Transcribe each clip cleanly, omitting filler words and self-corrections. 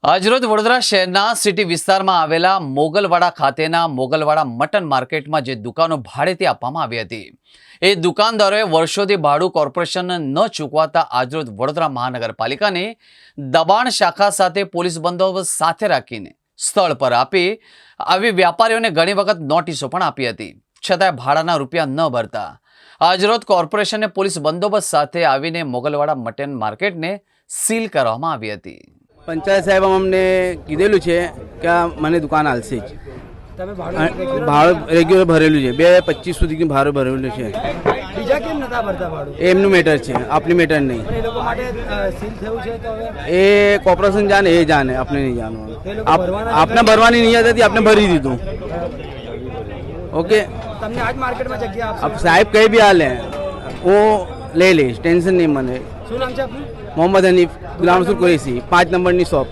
આજરોજ વડોદરા શહેરના સિટી વિસ્તારમાં આવેલા મોગલવાડા ખાતેના મોગલવાડા મટન માર્કેટમાં જે દુકાનો ભાડેથી આપવામાં આવી હતી એ દુકાનદારોએ વર્ષોથી ભાડું કોર્પોરેશન ન ચૂકવાતા આજરોજ વડોદરા મહાનગરપાલિકાની દબાણ શાખા સાથે પોલીસ બંદોબસ્ત સાથે રાખીને સ્થળ પર આપી આવી વ્યાપારીઓને ઘણી વખત નોટિસો પણ આપી હતી, છતાંય ભાડાના રૂપિયા ન ભરતા આજરોજ કોર્પોરેશને પોલીસ બંદોબસ્ત સાથે આવીને મોગલવાડા મટન માર્કેટને સીલ કરવામાં આવી હતી। पंचायत साहेब अમને કીધેલું છે કે મને દુકાન આલશે જ। ભાડું રેગ્યુલર ભરેલું છે, 225 સુધી ભાડું ભરેલું છે। બીજા કેમ નતા ભરતા ભાડું? એમનું મેટર છે, આપની મેટર નહીં। એ લોકો માટે સીલ થયું છે તો હવે એ કોર્પોરેશન જાણે, એ જાણે, આપણે નહીં જાણવાનું। આપને ભરવાની નહીં હતી, આપને ભરી દીધું। ઓકે, તમને આજ માર્કેટમાં જગ્યા अब આપશે? साहेब कहीं भी हाल है वो ले ले, टेंशन नहीं मने। શું નામ છે આપનું? मोहम्मद हनीफ, गुलामसुर कुरैशी, 5 नंबरनी शॉप।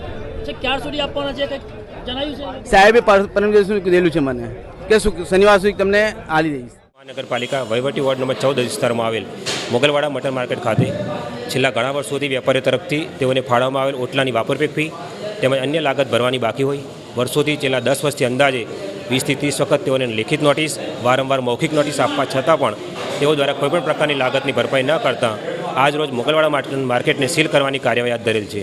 ક્યાર સુધી આપવાના છે કંઈક જણાવ્યું છે? સાહેબે પરમ દિવસ કીધેલું છે મને કે શનિવાર સુધી તમને આલી દઈશ। મહાનગરપાલિકા વહીવટી વોર્ડ નંબર 14 વિસ્તારમાં આવેલ મોગલવાડા મટન માર્કેટ ખાતે છેલ્લા ઘણા વર્ષોથી વેપારીઓ તરફથી તેઓને ફાળવવામાં આવેલ ઓટલાની વાપરપેક ફી તેમજ અન્ય લાગત ભરવાની બાકી હોય વર્ષોથી છેલ્લા 10 વર્ષથી અંદાજે 20 થી 30 વખત તેઓને લેખિત નોટિસ, વારંવાર મૌખિક નોટિસ આપવા છતાં પણ તેઓ દ્વારા કોઈપણ પ્રકારની લાગતની ભરપાઈ ન કરતા આજ રોજ મોગલવાડા માર્કેટને સીલ કરવાની કાર્યવાહી હાથ ધરેલ છે।